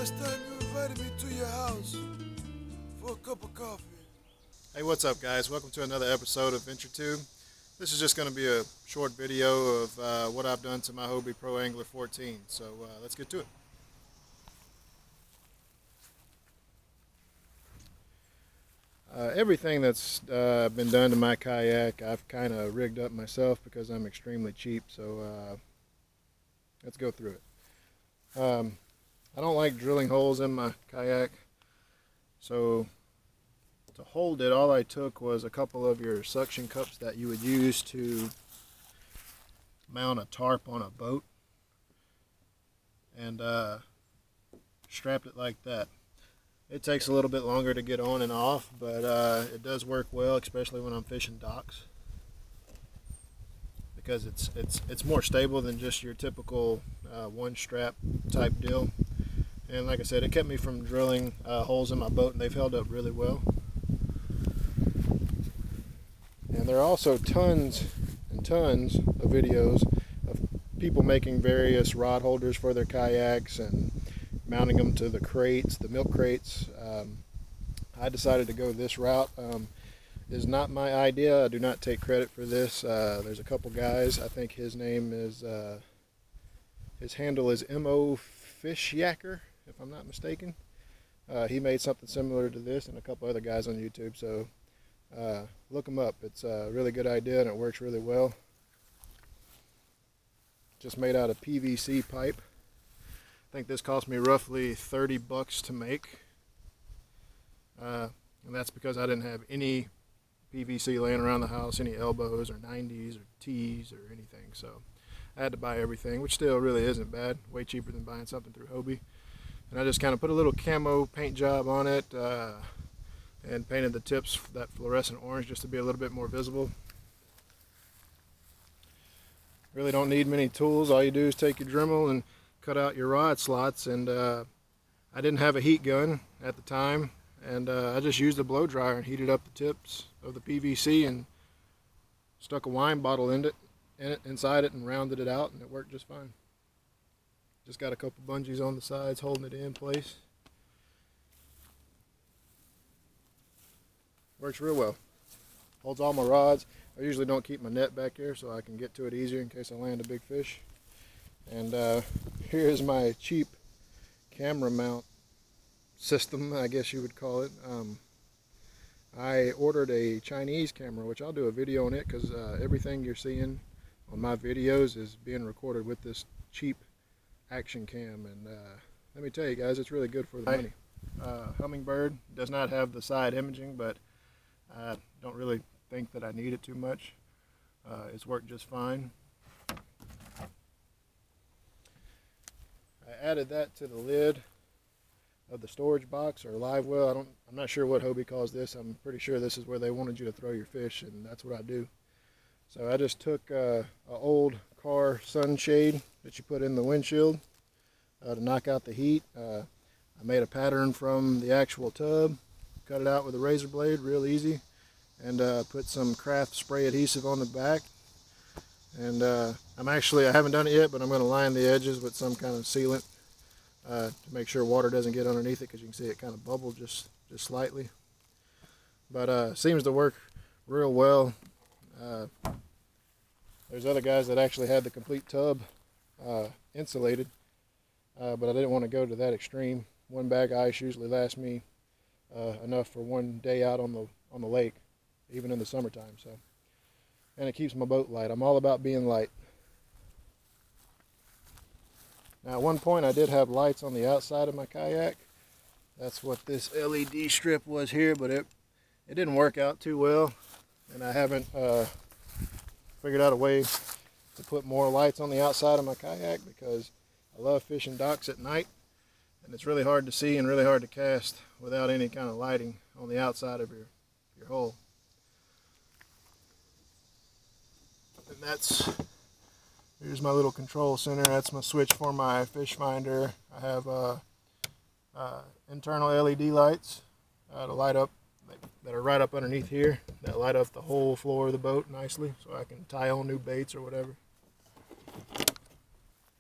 last time you invited me to your house for a cup of coffee? Hey, what's up guys? Welcome to another episode of VentureTube. This is just going to be a short video of what I've done to my Hobie Pro Angler 14. So let's get to it. Everything that's been done to my kayak, I've kind of rigged up myself because I'm extremely cheap. So let's go through it. I don't like drilling holes in my kayak, so to hold it, all I took was a couple of your suction cups that you would use to mount a tarp on a boat, and strapped it like that. It takes a little bit longer to get on and off, but it does work well, especially when I'm fishing docks, because it's more stable than just your typical one strap type deal. And like I said, it kept me from drilling holes in my boat, and they've held up really well. And there are also tons and tons of videos of people making various rod holders for their kayaks and mounting them to the crates, the milk crates. I decided to go this route. It is not my idea. I do not take credit for this. There's a couple guys. I think his name is, his handle is MO Fish Yacker, if I'm not mistaken. He made something similar to this, and a couple other guys on YouTube, so look them up. It's a really good idea and it works really well. Just made out of PVC pipe. I think this cost me roughly 30 bucks to make, and that's because I didn't have any PVC laying around the house, any elbows or 90s or T's or anything, so I had to buy everything, which still really isn't bad. Way cheaper than buying something through Hobie. And I just kind of put a little camo paint job on it and painted the tips that fluorescent orange just to be a little bit more visible. Really don't need many tools. All you do is take your Dremel and cut out your rod slots. And I didn't have a heat gun at the time, and I just used a blow dryer and heated up the tips of the PVC and stuck a wine bottle inside it and rounded it out, and it worked just fine. Just got a couple bungees on the sides holding it in place. Works real well. Holds all my rods. I usually don't keep my net back here so I can get to it easier in case I land a big fish. And here is my cheap camera mount system, I guess you would call it. I ordered a Chinese camera, which I'll do a video on it, because everything you're seeing on my videos is being recorded with this cheap action cam. And let me tell you guys, it's really good for the money. Humminbird does not have the side imaging, but I don't really think that I need it too much. It's worked just fine. I added that to the lid of the storage box, or live well. I'm not sure what Hobie calls this. I'm pretty sure this is where they wanted you to throw your fish, and that's what I do. So I just took an old car sunshade that you put in the windshield to knock out the heat. I made a pattern from the actual tub, cut it out with a razor blade, real easy, and put some craft spray adhesive on the back. And I haven't done it yet, but I'm going to line the edges with some kind of sealant to make sure water doesn't get underneath it, because you can see it kind of bubble just slightly. But seems to work real well. There's other guys that actually had the complete tub insulated, but I didn't want to go to that extreme. One bag of ice usually lasts me enough for one day out on the lake, even in the summertime. So, and it keeps my boat light. I'm all about being light. Now, at one point I did have lights on the outside of my kayak. That's what this LED strip was here, but it didn't work out too well, and I haven't figured out a way to put more lights on the outside of my kayak, because I love fishing docks at night, and it's really hard to see and really hard to cast without any kind of lighting on the outside of your hole. And here's my little control center. That's my switch for my fish finder. I have internal LED lights to light up, that are right up underneath here, that light up the whole floor of the boat nicely, so I can tie on new baits or whatever.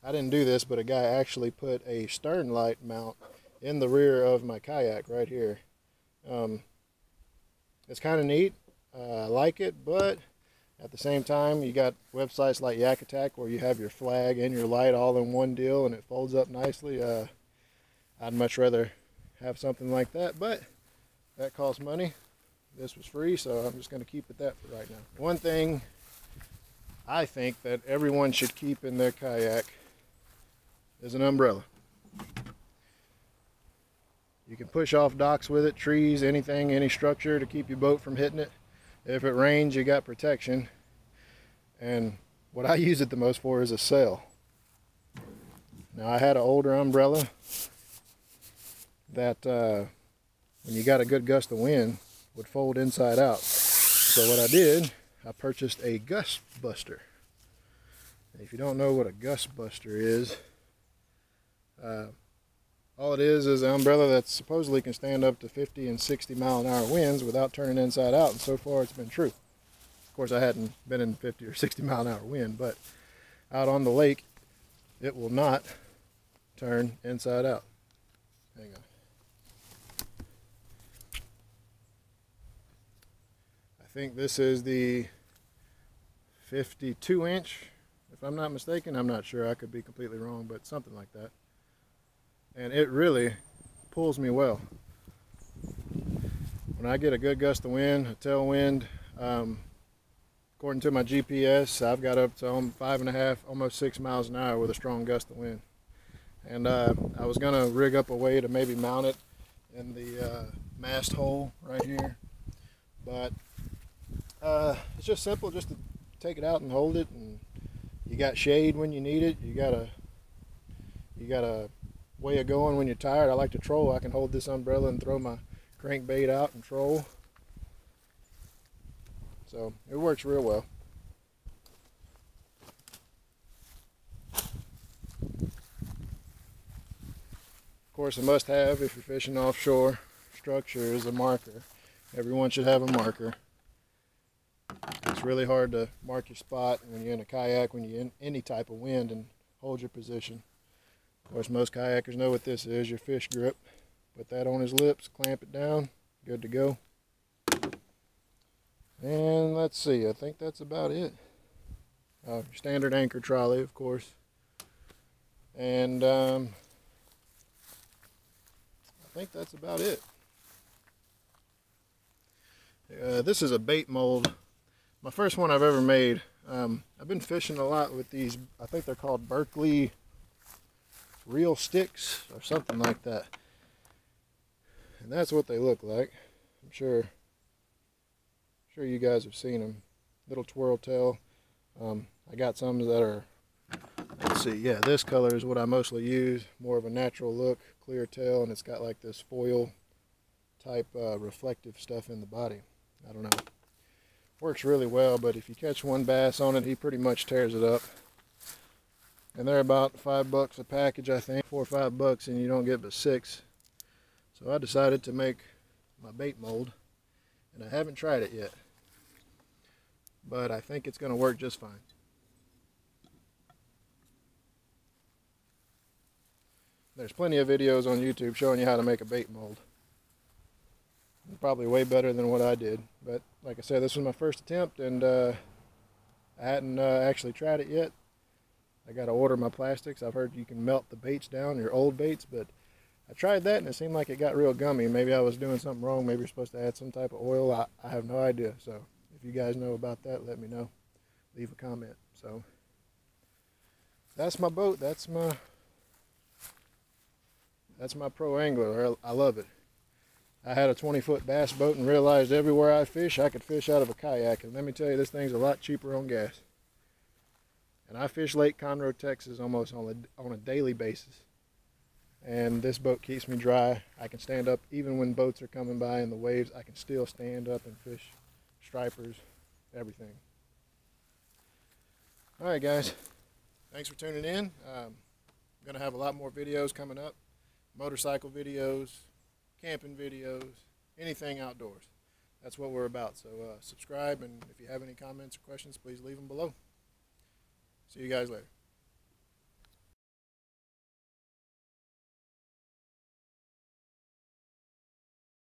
I didn't do this, but a guy actually put a stern light mount in the rear of my kayak right here. It's kind of neat. I like it, but at the same time, you got websites like Yak Attack where you have your flag and your light all in one deal and it folds up nicely. I'd much rather have something like that, but that costs money. This was free, so I'm just going to keep it that for right now. One thing I think that everyone should keep in their kayak is an umbrella. You can push off docks with it, trees, anything, any structure to keep your boat from hitting it. If it rains, you got protection. And what I use it the most for is a sail. Now I had an older umbrella that when you got a good gust of wind would fold inside out. So what I did, I purchased a gust buster. And if you don't know what a gust buster is, all it is an umbrella that supposedly can stand up to 50 and 60 mile-an-hour winds without turning inside out, and so far it's been true. Of course, I hadn't been in 50 or 60 mile-an-hour wind, but out on the lake, it will not turn inside out. Hang on. I think this is the 52 inch, if I'm not mistaken. I'm not sure, I could be completely wrong, but something like that. And it really pulls me well. When I get a good gust of wind, a tailwind, according to my GPS, I've got up to 5.5, almost 6 miles an hour with a strong gust of wind. And I was gonna rig up a way to maybe mount it in the mast hole right here, but it's just simple, just to take it out and hold it, and you got shade when you need it. You got a way of going when you're tired. I like to troll. I can hold this umbrella and throw my crankbait out and troll. So it works real well. Of course, a must-have if you're fishing offshore structure is a marker. Everyone should have a marker. It's really hard to mark your spot when you're in a kayak, when you're in any type of wind, and hold your position. Of course, most kayakers know what this is, your fish grip. Put that on his lips, clamp it down, good to go. And let's see, I think that's about it. Your standard anchor trolley, of course. And I think that's about it. This is a bait mold. My first one I've ever made. I've been fishing a lot with these, I think they're called Berkeley reel sticks or something like that. And that's what they look like. I'm sure you guys have seen them. Little twirl tail. I got some that are, let's see, yeah, this color is what I mostly use. More of a natural look, clear tail, and it's got like this foil type reflective stuff in the body. I don't know. Works really well, but if you catch one bass on it, he pretty much tears it up. And they're about $5 a package, I think, $4 or $5, and you don't get but 6. So I decided to make my bait mold, and I haven't tried it yet, but I think it's going to work just fine. There's plenty of videos on YouTube showing you how to make a bait mold. Probably way better than what I did, but like I said, this was my first attempt, and I hadn't actually tried it yet. I got to order my plastics. I've heard you can melt the baits down, your old baits, but I tried that and it seemed like it got real gummy. Maybe I was doing something wrong. Maybe you're supposed to add some type of oil. I have no idea. So if you guys know about that, let me know. Leave a comment. So that's my boat. That's my Pro Angler. I love it. I had a 20-foot bass boat and realized everywhere I fish, I could fish out of a kayak. And let me tell you, this thing's a lot cheaper on gas. And I fish Lake Conroe, Texas almost on a daily basis. And this boat keeps me dry. I can stand up even when boats are coming by in the waves. I can still stand up and fish stripers, everything. All right, guys. Thanks for tuning in. I'm going to have a lot more videos coming up. Motorcycle videos, camping videos, anything outdoors. That's what we're about. So subscribe, and if you have any comments or questions, please leave them below. See you guys later.